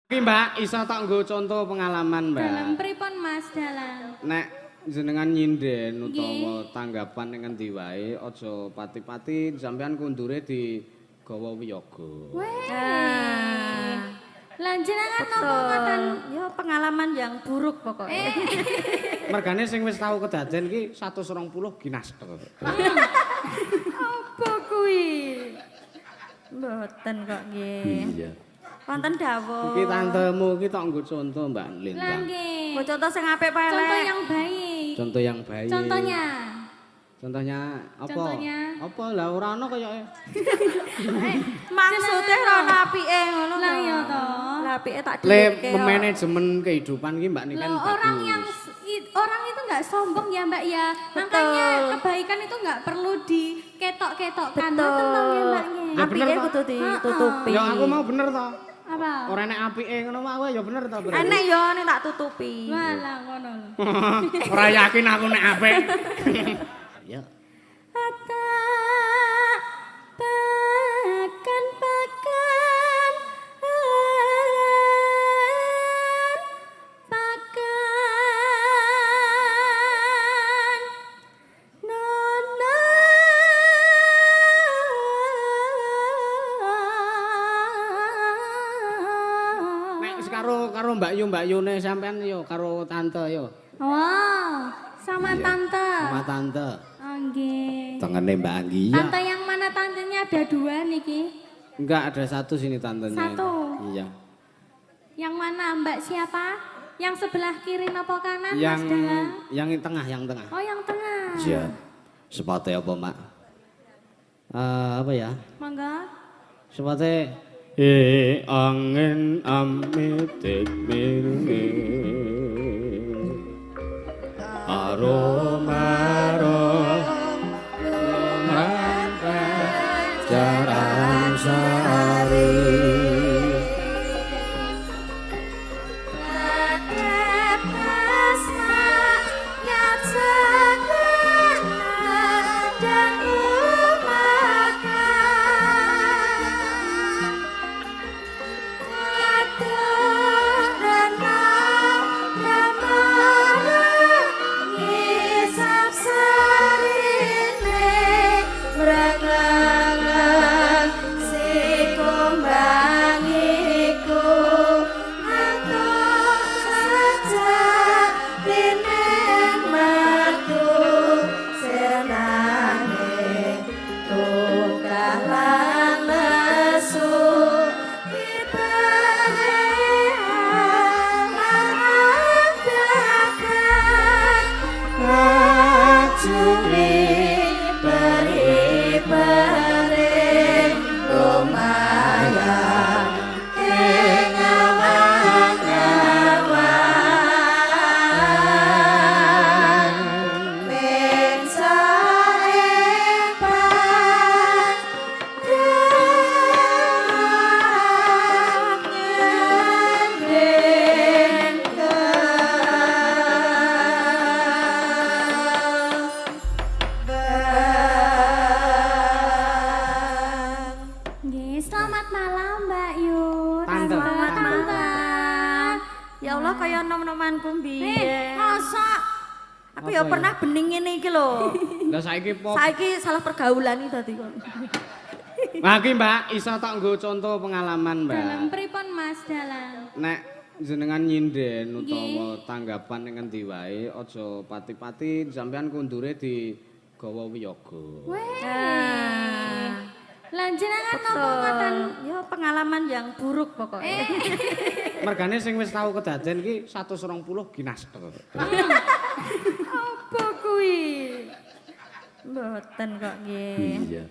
Iki Mbak, iso tak nggo contoh pengalaman Mbak. Dalam pripun Mas dalam? Nek jenengan nyinden utawa tanggapan ning endi wae aja pati-pati sampean kundure digawa wiyaga. Lah jenengan napa ngoten? Ya pengalaman yang buruk pokoknya. Mergane sing wis tau kedaden iki 120 ginaster. Apa kuwi? Mboten kok nggih. Iya. Wonten dawuh. Iki tantemu iki tak nggo contoh Mbak Lah Lintang. nggih. Kok contoh sing apik pae Contoh lek. yang baik. Contoh yang baik. Contohnya. Contohnya apa? Contohnya? Apa lah ora ono kaya Maksudnya rono apike ngono Lah to. ya to. Lah apike tak Le dhewe. manajemen kehidupan iki Mbak nikan Loh, orang yang orang itu nggak sombong ya Mbak ya. Makanya kebaikan itu nggak perlu diketok-ketokkan. Betul. Tenang ya Mbak nggih. Ya bener Apike toh. kudu ditutupi. Ya aku mau bener toh. Apa? Ora nek apike ngono wae ya bener toh berarti. Enek yo nek tak tutupi. Walah ngono lho. Ora yakin aku nek apik. Ya. Pakan nono Nek wis karo Mbak Yune sampean yo karo tante yo. Wow, sama Iya. tante. Sama tante. Oke. Tengene Mbak Anggi ya. Tante yang mana tantenya ada dua niki? Enggak ada satu sini tantenya. Satu. Iya. Yang mana Mbak siapa? Yang sebelah kiri nopo kanan Yang Mas Dala? yang tengah, yang tengah. Oh yang tengah. Iya. Sepate apa, Mak? Apa ya? Monggo. Sepate angin amitit mirne aroma jarang sari Nggih, selamat malam Mbak Yu. Tante, Selamat tante. malam. Ya Allah kaya nom-nomanku mbiyen. Masa Aku Apa ya ya? pernah bening ngene iki lho. Lah saiki pop. Saiki salah pergaulan iki dadi kok. Nah iki Mbak, iso tak nggo contoh pengalaman Mbak. dalam pripun Mas dalam? Nek jenengan nyinden utawa tanggapan ning endi wae aja pati-pati sampean kundure digawa wiyaga. Lah jenengan napa ngoten? Ya pengalaman yang buruk pokoknya. Mergane sing wis tau kedaden iki 120 ginaster. Apa kuwi? Mboten kok nggih. Iya.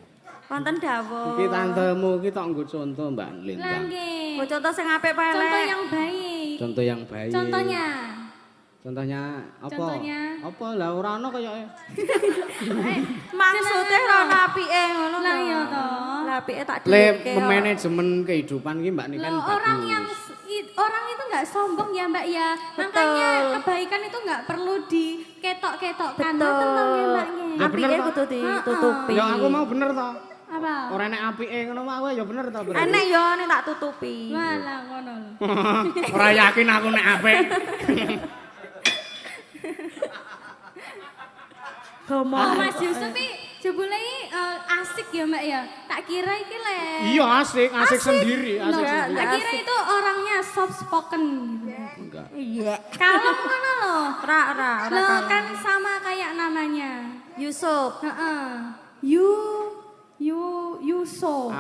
Wonten dawuh. Iki tantemu iki tak nggo contoh Mbak Lah Lintang. nggih. Kok contoh sing apik pae Contoh lek. yang baik. Contoh yang baik. Contohnya. Contohnya apa? Contohnya? Apa lah ora ono kaya Maksudnya rono apike ngono Lah to. ya to. Lah apike tak Le dhewe. manajemen kehidupan iki Mbak nikan Loh, orang itu nggak sombong ya Mbak ya. Betul. Makanya kebaikan itu nggak perlu diketok-ketokkan. Betul. Tenang ya Mbak nggih. Ya bener Apike toh. kudu ditutupi. Ya aku mau bener toh. Apa? Ora enek apike ngono wae ya bener ta, Bro. Enek yo ning tak tutupi. Walah ngono lho. Ora yakin aku nek apik. Oh, Mas Yusuf iki jebule asik ya, Mbak ya. Tak kira iki le. Iya asik sendiri, asik Loh, sendiri. Tak kira itu orangnya soft spoken. Enggak. Iya. Kalau ngono loh. Ora Loh kan sama kayak namanya. Yusuf. Heeh. Yusuf.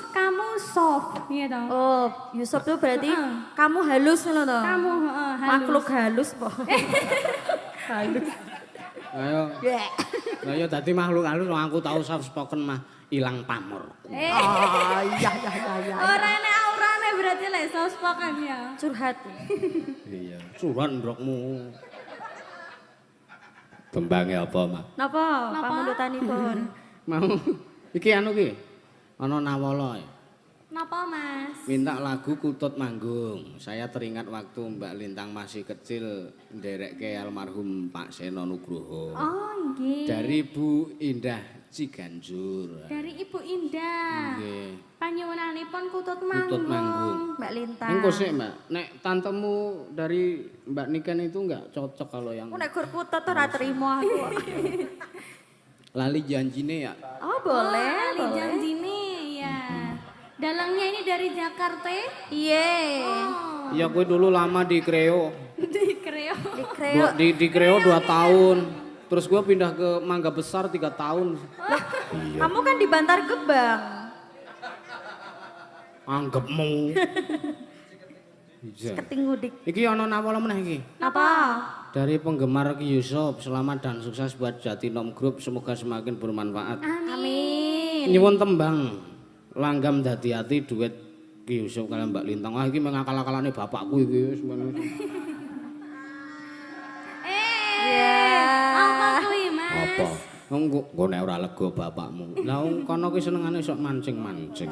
Kamu soft gitu. Oh, Yusuf itu berarti Heeh. kamu halus ngono to. Kamu halus. Makhluk halus po. Halus. Ayo. Ayo dadi makhluk halus aku tahu soft spoken mah ilang pamor. Oh, iya. Ora enek aurane berarti le soft spoken ya. Curhat. Iya, suran ndrokmu. Tembange apa, Mak? Napa pamundutanipun? Mau iki anu ki. Ana nawala. Napa, Mas? Minta lagu Kutut Manggung. Saya teringat waktu Mbak Lintang masih kecil nderekke almarhum Pak Seno Nugroho. Oh, nggih. Dari Bu Indah Ciganjur. Dari Ibu Indah. Nggih. Panyuwunanipun Kutut Kutut Manggung. Manggung. Mbak Lintang. Engko sik, Mbak. Nek tantemu dari Mbak Niken itu enggak cocok kalau yang Aku nek gur kutut ora trimo aku. lali janjine ya. Oh, boleh, Ali boleh. janjine ya. Dalangnya ini dari Jakarta. Iya. Oh, Iya, kowe dulu lama di Kreo. di Kreo. Di Kreo. Di Kreo 2 tahun. Terus gue pindah ke Mangga Besar 3 tahun. Iya. Kamu kan di Bantar Gebang. Anggapmu. Iya. Ketingudik. Iki ana nawala meneh iki. Apa? Dari penggemar Ki Yusuf, selamat dan sukses buat Jatinom Group, semoga semakin bermanfaat. Amin. Nyuwun tembang Langgam Dadi Ati duet Ki Yusuf kalian Mbak Lintang. Wah iki mengakal-akalane bapakku iki wis men. Apa kuwi, Mas? Apa? Engko nek ora lega bapakmu. Lah wong kono ki senengane sok mancing-mancing.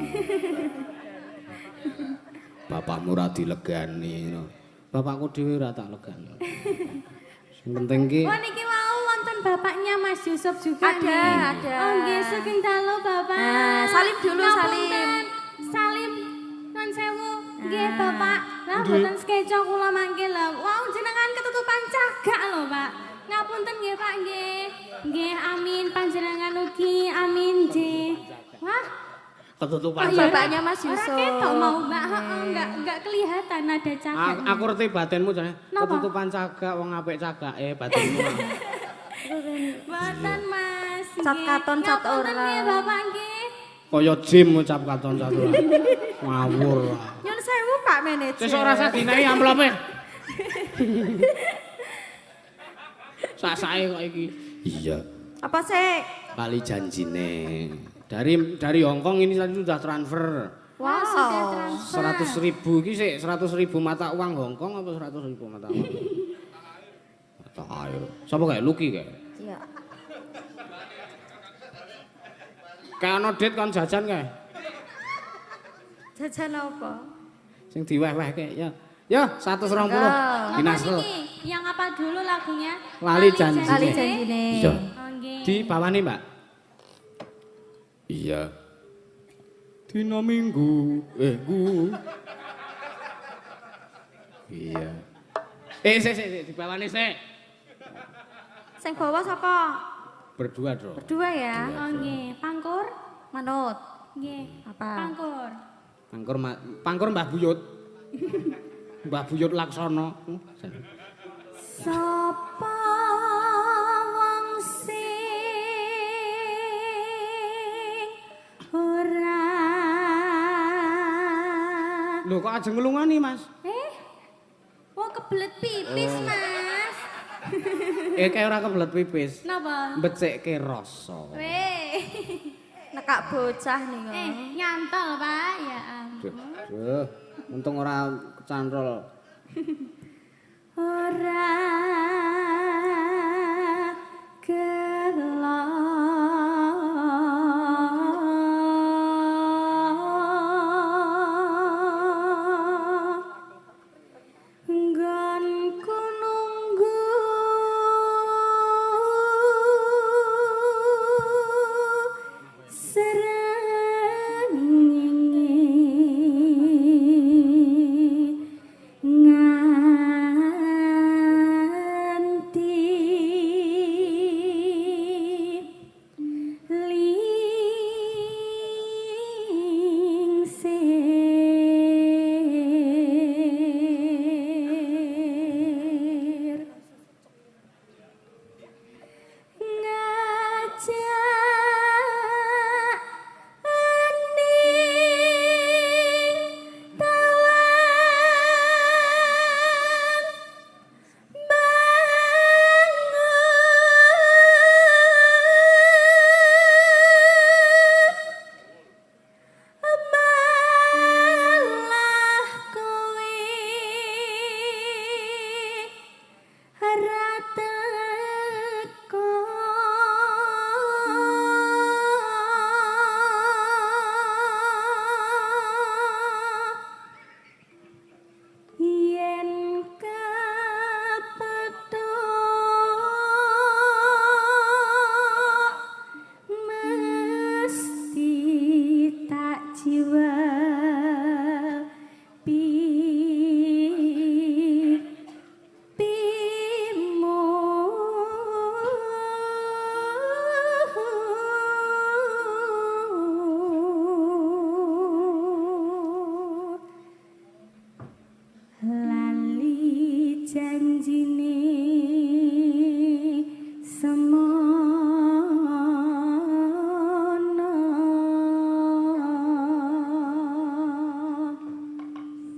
Bapakmu ora dilegani. Bapakku dhewe ora tak legani. Sing penting ki Wah niki mau wonten bapaknya Mas Yusuf juga Ada, nih. ada. Oh nggih sugeng dalu Bapak. Nah, salim dulu, Ngapunten. salim. Salim nun sewu. Nggih Bapak. Lah mboten skeco kula mangke lho. Wau jenengan ketutupan cagak lho Pak. Ngapunten nggih Pak nggih. Nggih amin panjenengan ugi amin nggih. Wah, ketutupan iya, Bapaknya Mas Yusuf. ora ketok mau Mbak, heeh enggak kelihatan ada cagak. Aku ngerti batinmu jane. Napa? Ketutupan cagak wong apik cagake batinmu. Mboten Mas. Cat nggih. katon, cat Ngapunten ora. nggih Bapak nggih. Kaya jim ngucap katon satu. Ngawur. Nyun sewu Pak Manajer. Sesuk rasa dinai amplope. Sak-sake kok iki. Iya. Apa sih? Kali janjine. Dari Hongkong ini tadi sudah transfer. Wah, sudah transfer. 100.000 iki sik 100.000 mata uang Hongkong apa 100.000 mata uang? Mata air. Sapa kae Lucky kae? Iya. Kae ana dit kon jajan kae. Jajan apa? Sing diweh-wehke ya. Ya 120. Apa Dinasro. niki? Yang apa dulu lagunya? Lali janjine. Lali janjine. Iya. Oh, nggih. Di bawah nih, Mbak. Iya. Dina Minggu, Iya. Sik, di bawah nih, sik. Sing bawa sapa? Berdua, Dro. Berdua ya. Oh, nggih. Pangkur? Manut. Nggih. Apa? Pangkur. Pangkur Mbah Buyut. Mbah Buyut Laksono. Sapa wong sing ora Lho kok aja ngelungani, Mas? Wong kebelet pipis, Mas. Kayak ora kebelet pipis. Napa? Becike rasa. Weh. Nekak bocah nih kok. Nyantol, Pak. Ya Duh, ampun. duh. Untung ora kecantol. Ora gelo nggonku nunggu serah lali janjine semono.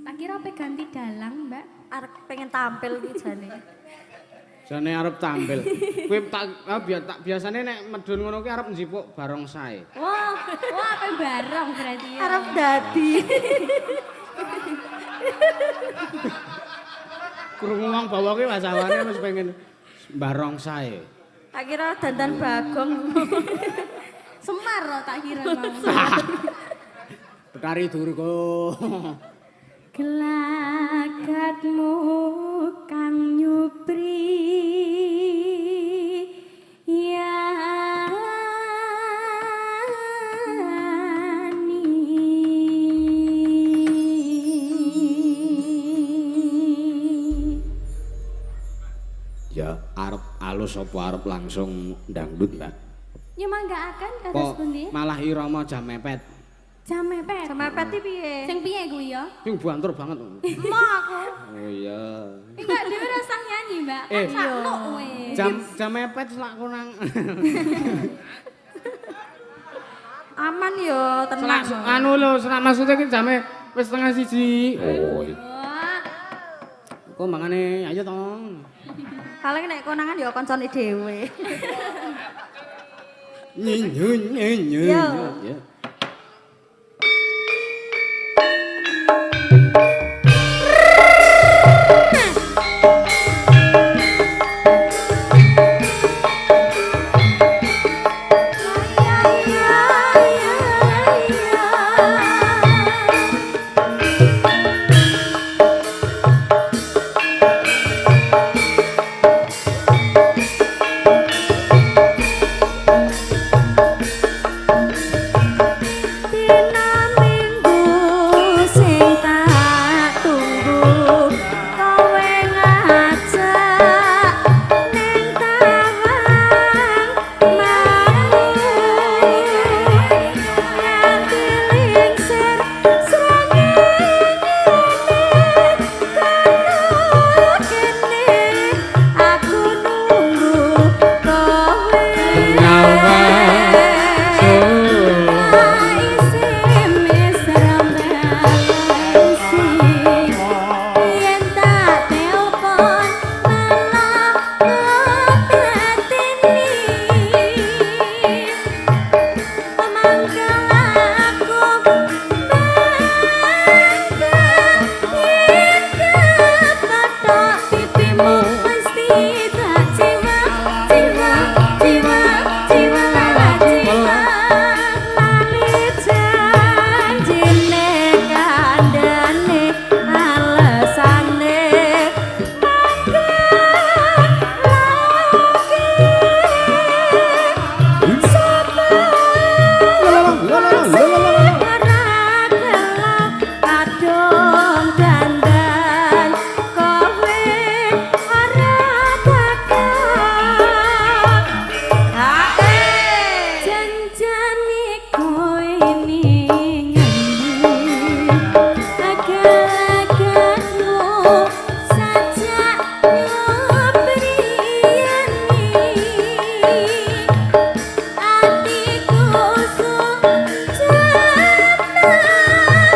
Tak kira apa ganti dalang, Mbak? Arep pengen tampil iki jane. Jane arep tampil. Kowe tak biasane nek medun ngono ki arep njipuk barongsai. Wah, apa bareng berarti ya? Arep dadi. Krungu wong bawa ki wasawane wis pengen barongsai. Tak kira dandan Bagong. Semar loh tak kira mau. Betari Durga. Gelagatmu kang nyupri Ya arep alus apa arep langsung dangdut, Mbak? Ya mangga akan kados pundi? Malah irama jam mepet. Jam mepet. Jam mepet iki piye? Sing piye kuwi ya? Sing banter banget. Mo aku. Oh iya. Enggak dhewe rasa nyanyi, Mbak. Sakno kowe. Jam mepet selak kunang. Aman yo, tenang. Anu lho, serak maksudnya ki jame wis setengah 1. Oh. Wah. Kok mangane ayo to. Paling nek konangan yo koncone dhewe. Nyi. Yo. Ya.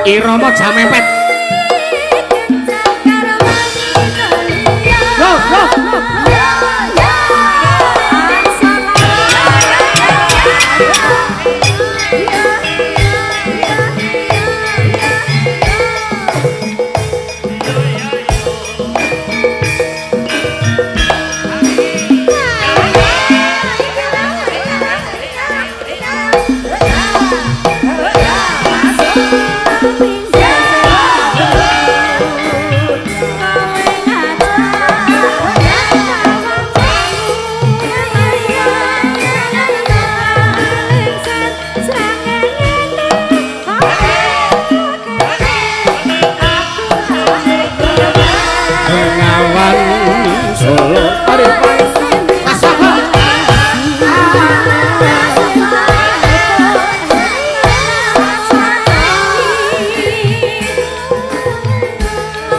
Irama jam mepet.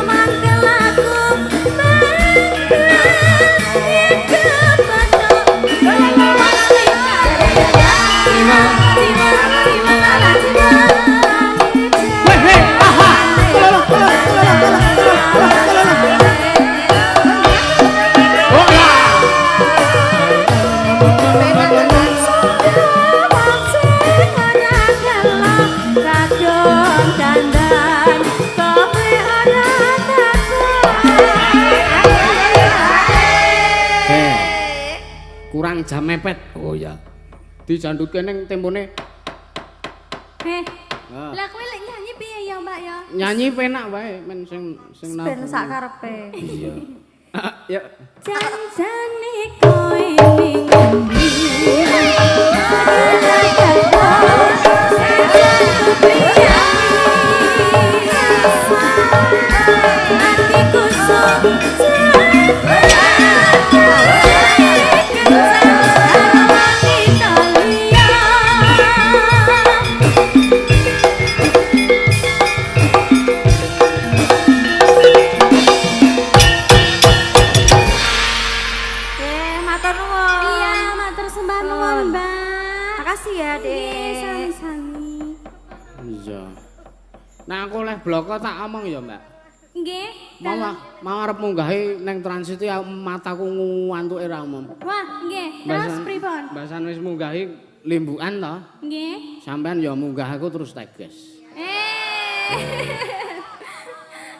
Mangga nang jam mepet. Oh ya. Dijandutke ning tempone. Lah kowe lek nyanyi piye ya, Mbak ya? Nyanyi penak wae men sing Ben sak karepe. Iya. Ya. Janjane kowe ning endi? Hatiku matur nuwun. Iya, matur sembah nuwun, Mbak. Makasih ya, Dek. Nggih, sami-sami. Iya. Nah aku oleh bloko tak omong ya, Mbak. Nggih. Mau arep munggahi neng transit ya mataku ngantuke ra umum. Wah, nggih. Terus pripun? Basan wis munggahi limbukan to. Nggih. Sampean ya munggah aku terus teges.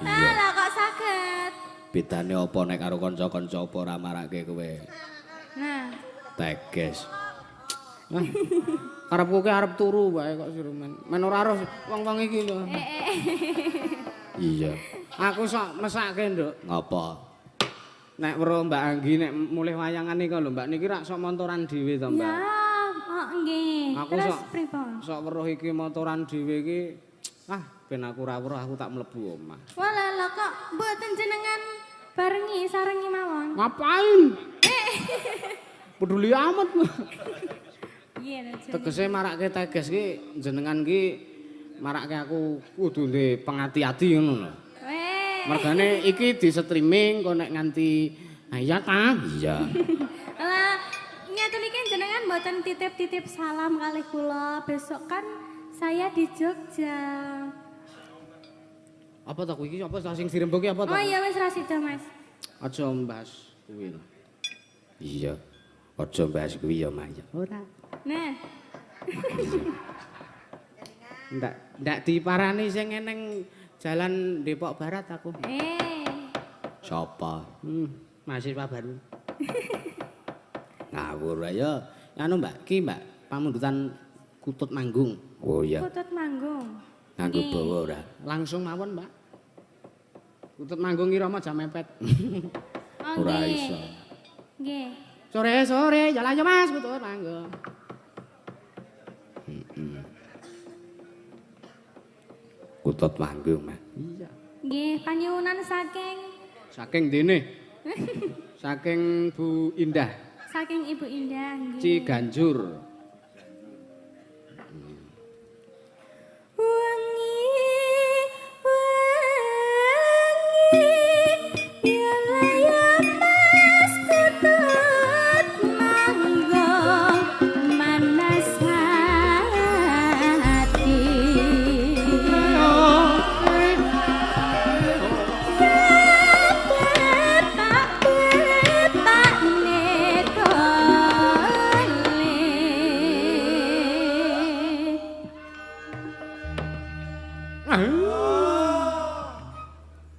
Lah kok saged? Bedane apa nek karo kanca-kanca apa ora marake kowe Nah, teges. Karepku ki arep turu wae kok sirumen. Men ora roh wong-wong iki lho. Iya. Aku sok mesake, Nduk. Ngapa? Nek weruh Mbak Anggi nek mulih wayangan iki lho, Mbak niki rak sok montoran dhewe to, Mbak. ya, nggih. Aku Terus sok pripun? sok weruh iki montoran dhewe iki ben aku ora weruh aku tak mlebu omah. Walah lho kok mboten jenengan barengi sarengi mawon. Ngapain? Peduli amat. Iya lho. Tegese marake teges ki jenengan ki marake aku kudu duwe pengati-ati ngono lho. Mergane iki di streaming kok nek nganti iya ta? Iya. Lah ngeten iki jenengan mboten titip-titip salam kalih kula. Besok kan saya di Jogja. Apa ta kuwi iki apa sing dirembuk apa ta? Oh iya wis ra sida, Mas. Aja mbahas kuwi lho. Iya. Aja mbahas kuwi ya, Maya. Ora. Nah, Ndak diparani sing eneng Jalan Depok Barat aku. Sapa? Mahasiswa baru. Ngawur ya. Anu Mbak, ki Mbak, pamundutan Kutut Manggung. Oh iya. Kutut Manggung. Nganggo bawa ora? Langsung mawon, Mbak. Kutut Manggung irama jam mepet. Ora iso. Nggih. Sore-sore jalan aja Mas Kutut Manggung. Kutut Manggung, Mas. Iya. Nggih, panyuwunan saking dene. Saking Bu Indah. Saking Ibu Indah nggih. Ciganjur.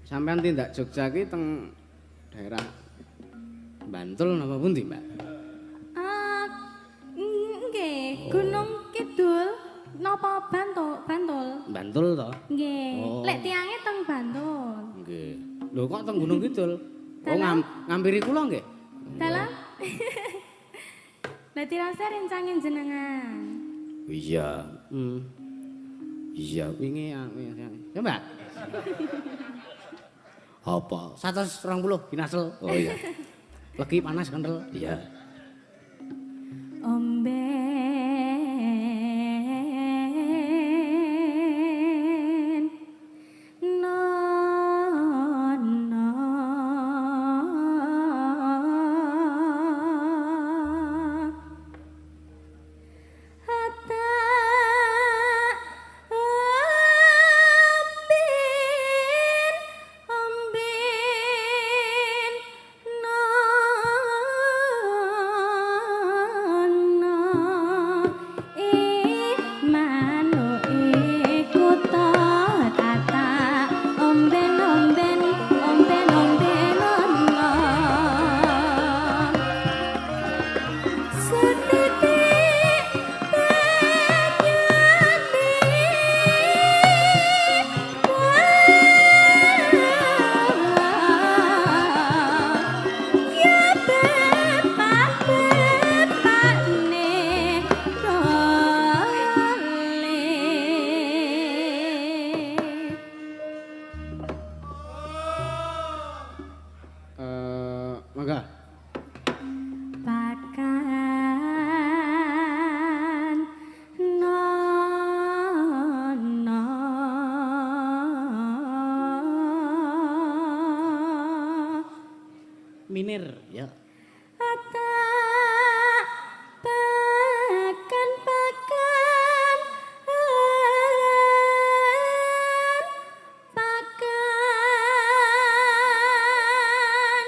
Sampeyan tindak Jogja ki teng daerah Bantul napa pundi, Mbak? Nggih, Gunung Kidul napa Bantul? Bantul to? Nggih. Oh. Lek tiange teng Bantul. Nggih. Lho kok teng Gunung Kidul? Oh ngampiri kula nggih. Dalam. Lah dirasa rencangin jenengan. Iya. Iya, wingi ya, Mbak. Apa? 120 binasel. Oh iya. Legi panas kental. Iya. Omben nono hatta omben nono Monggo. Pakan nono Minir ya. ata pakan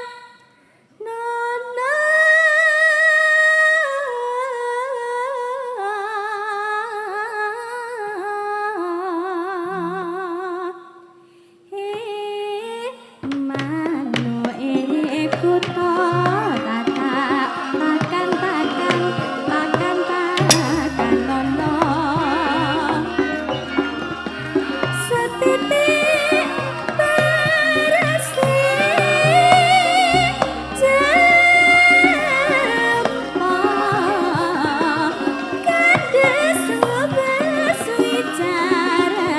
nono mano kutha tata pakan nono setitik beresi jempo kades sebesui carane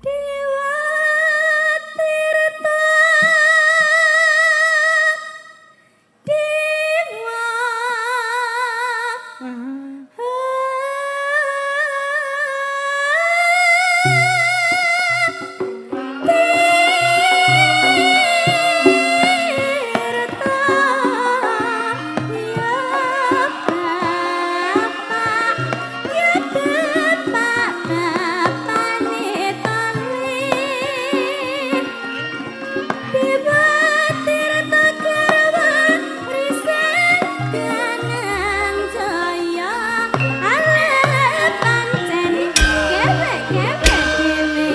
Dewa Tirta Dewa Tirta Ya Bapak Ya Bapakne tali Dewa Tirta Kerawan Risek Ganang Jaya Ale pancen kewek-kewek dhewe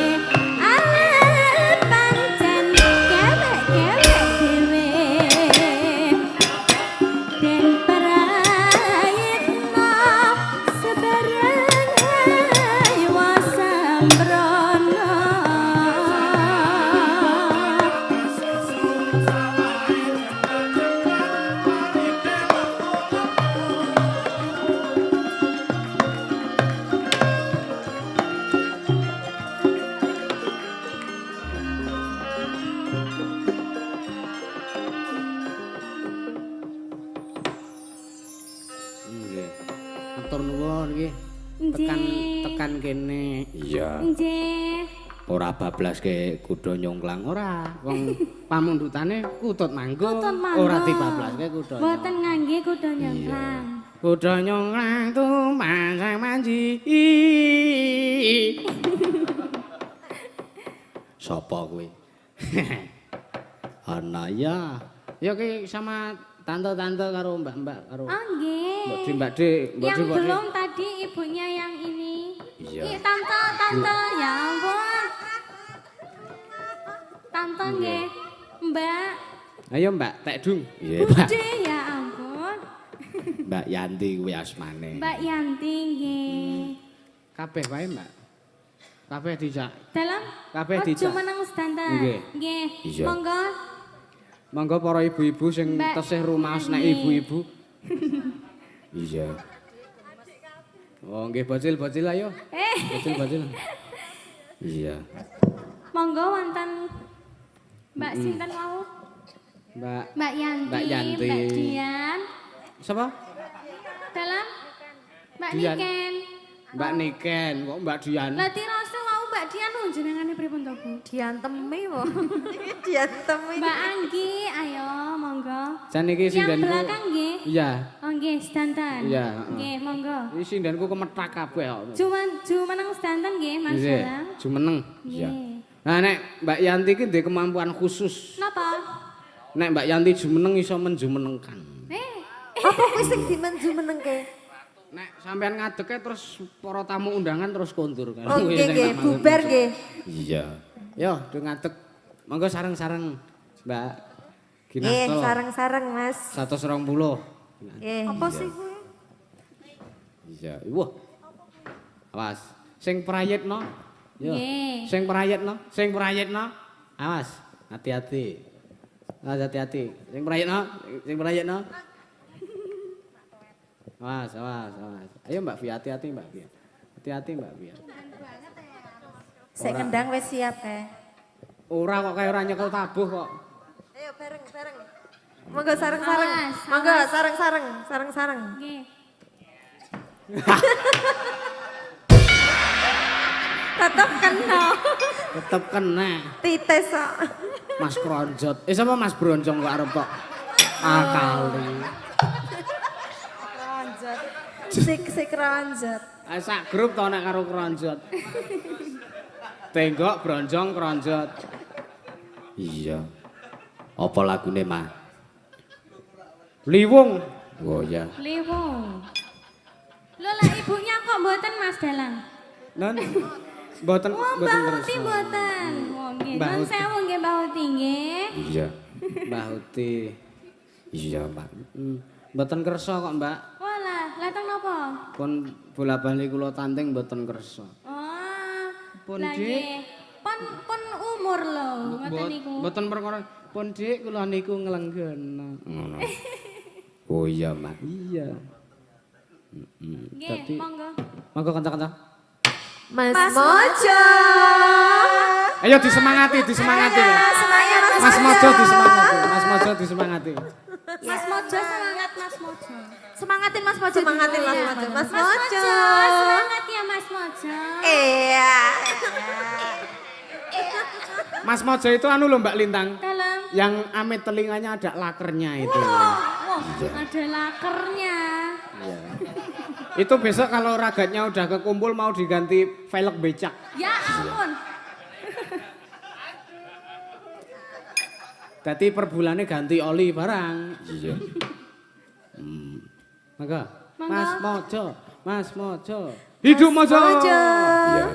Ale pancen kewek-kewek dhewe Den prayitna sebarang ayo sembrono Nggih. Matur nuwun nggih. Nggih. Tekan kene. Iya. Nggih. Ora bablaske kuda nyongklang ora. Wong pamundhutane kutut manggung. Kutut manggung. Ora dibablaske kuda. Mboten ngangge kuda nyongklang. Kuda nyongklang tumpang manji. Sopo kuwi? Ana ya. Ya ki sama tante-tante karo mbak-mbak karo Ah nggih. Mbak De, Mbak Yang De. belum tadi ibunya yang ini. Iya. Ih, tante, ya ampun. Tante nggih. Mbak. Ayo Mbak Tek Dung. Iya, Mbak. Bude ya ampun. Mbak Yanti kuwi asmane. Mbak Yanti nggih. Kabeh wae, Mbak. Kabeh dijak. Dalam Kabeh ojo dijak. meneng sedanten. Nggih. Nggih. Iya. Monggo. Monggo para ibu-ibu sing Mbak. tesih rumaos nek Nggih. ibu-ibu. Iya. Oh, nggih bocil-bocil ayo. Bocil-bocil. Iya. Monggo wonten Mbak sinten wau? Mbak Mbak Yanti, Mbak Yanti. Mbak Dian. sapa? Dalam Mbak Dian. Niken. Mbak Niken, kok Mbak Dian? Lah tirose wau Mbak Dian lho jenengane pripun to, Bu? Diantemi po. Diantemi. Mbak Anggi, ayo monggo. Jan iki Yang sindenku. belakang nggih. Iya. Oh nggih, sedanten. Iya, Nggih, monggo. Iki sindenku kemethak kabeh kok. Jumeneng sedanten nggih, Mas Nggih, Dalang. jumeneng. Iya. Nggih. Nah nek Mbak Yanti iki ndek kemampuan khusus. Napa? Nek Mbak Yanti jumeneng iso menjumenengkan. Apa kuwi sing dimenjumenengke? Nek sampean ngadeke terus para tamu undangan terus kondur kan. Oh nggih nggih, bubar nggih. Iya. Yo, do ngadeg. Monggo sareng-sareng Mbak Nggih, Ginasto. sareng-sareng Mas. 120. Nggih. Apa sih kuwi? Iya. Wah. Awas. Sing prayitno. Yo. Nggih. Sing prayitno, sing prayitno. Awas, hati-hati. Awas hati-hati. Sing prayitno, sing prayitno. Awas. Ayo Mbak Vi, hati-hati Mbak Vi. Hati-hati Mbak Vi. Sik ngendang wis siap kae. Ora kok kayak ora nyekel tabuh kok. Ayo bareng. Monggo sareng-sareng. Monggo sareng-sareng. Nggih. Tetep kena. Titis kok. Mas Kronjot. Sapa Mas Bronjong kok arep kok. Kali. Kronjot. Sik kronjot. Sak grup to nek karo Kronjot. Tenggok Bronjong Kronjot. Iya. Apa lagune, Mah? Liwung. Oh ya. Liwung. Lho lah ibunya kok mboten Mas Dalang? Non mboten Mbak Uti mboten. Oh nggih, nun sewu nggih Mbak Uti nggih. Iya. Mbak Uti. Iya, Mbak. Mboten kersa kok, Mbak. Walah, latang napa? Pun bola-bali kula tanding mboten kersa. Oh. Pun Dik. Pun umur lho, ngoten niku. Mboten perkara pun Dik kula niku nglenggena. Ngono. Oh iya, Mbak. Iya. Nggih, monggo. Monggo kanca-kanca. Mas Mojo. Ayo disemangati. Mas Mojo disemangati. Mas Mojo disemangati. Mas Mojo semangat Mas Mojo. Semangatin Mas Mojo. Mas Mojo. Semangat ya Mas Mojo. Iya. Mas Mojo itu anu lho Mbak Lintang. Dalam. Yang amit telinganya ada lakernya itu. Wah, ada lakernya. Iya. Itu besok kalau ragatnya udah kekumpul mau diganti velg becak. Ya ampun. Jadi per bulannya ganti oli barang. Iya. Maka Mas Mojo. Hidup Mojo. Iya.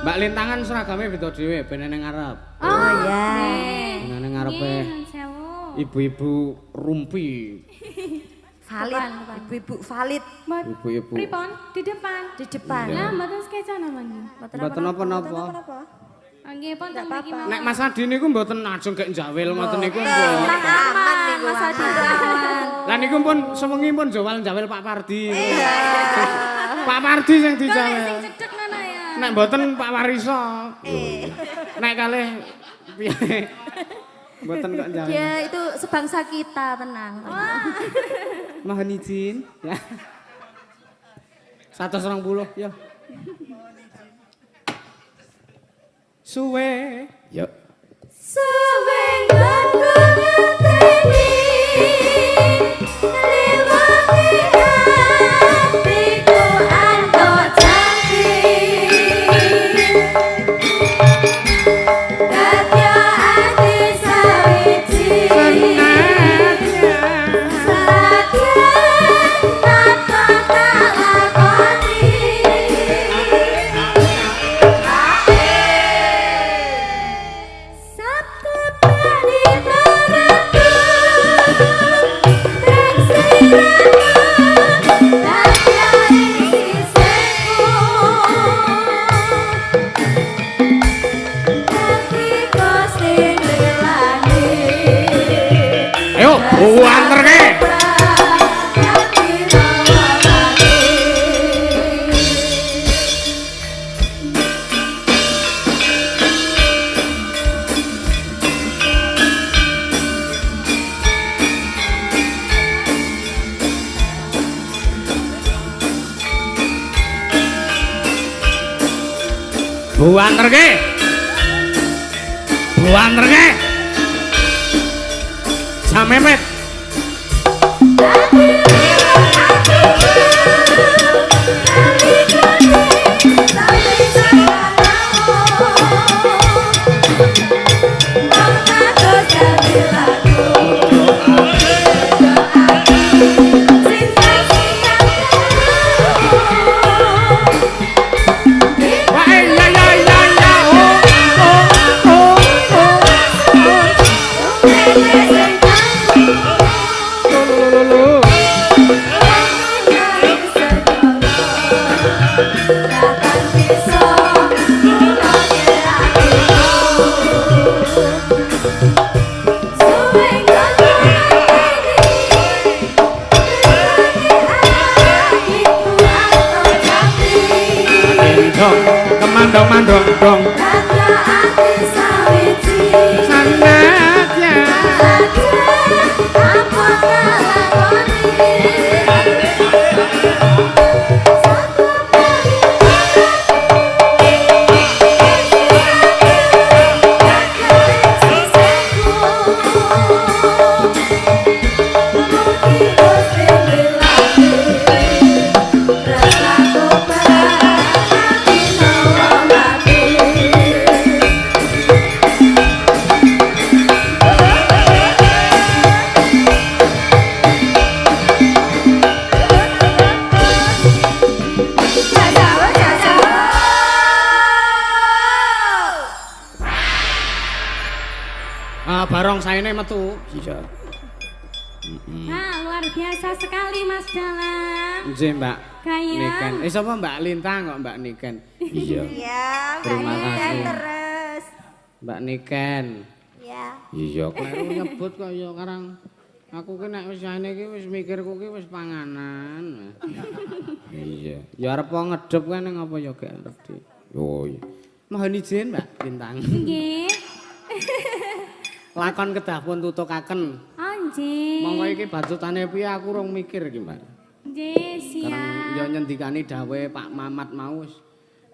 Mbak Lintangan seragamnya beda dhewe ben nang ngarep. Oh iya. Ben nang ngarepe. Ibu-ibu rumpi. Valid, ibu-ibu valid. Ibu-ibu. Pripon? Di depan. Lah mboten skeca namanya. Mboten napa-napa. Nggih, pun tak mriki mawon. Nek Mas Adi niku mboten ajeng kek njawil ngoten niku. Aman niku Mas Adi. Lah niku pun sewengi pun njawil Pak Pardi. Pak Pardi sing dijawil. Sing cedhek ngono ya. Nek mboten Pak Wariso. Nek kalih piye? Mboten kok njawil. Ya itu sebangsa kita, tenang. Mohon izin ya. 120 ya. Suwe. Yuk. Suwe nganggo ngenteni liwangi atiku anto cantik Katya ati sawiji Sabtu Buanterke. Buanterke. Jamepet. Mandong dong sanadyan apa barong saene metu. Iya. Nah, luar biasa sekali Mas Dalang. Nggih, Mbak. Kaya. Niken. Sapa Mbak Lintang kok Mbak Niken? Iya. Iya, Terima kasih. Terus. Mbak Niken. Iya. Iya, kleru nyebut kok ya karang. Aku ki nek wis saene iki wis mikirku ki wis panganan. Iya. Ya arep ngedep kan ning apa ya gak arep di. Oh iya. Mohon izin Mbak Lintang. Nggih. Lakon kedah pun tutukaken. Oh, nggih. Monggo iki bacotane piye aku rung mikir iki, Mbak. Nggih, siap. Karena ya nyendikani dawuhe Pak Mamat mau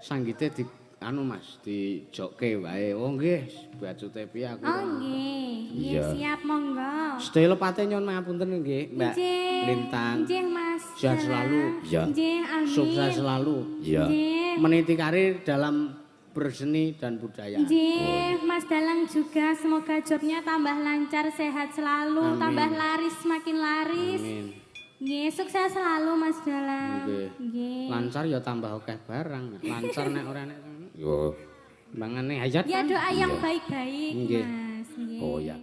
sanggite di anu Mas, dijokke wae. Oh nggih, bacote piye aku. Oh, nggih. Nggih, Iya. siap monggo. Sedaya pate nyuwun ngapunten nggih, Mbak Nggih. Lintang. Nggih, Mas. Sehat selalu. Iya. Nggih, amin. Sukses selalu. Iya. Nggih. Meniti karir dalam berseni dan budaya. Nggih, Mas Dalang juga semoga jobnya tambah lancar, sehat selalu, Amin. tambah laris, makin laris. Amin. Nggih, sukses selalu Mas Dalang. Nggih. Nggih. Lancar ya tambah akeh barang. Lancar nek ora nek yo. Mangane hayat. Ya kan? doa yang Iya. baik-baik, Nggih. Mas. Nggih. Oh ya.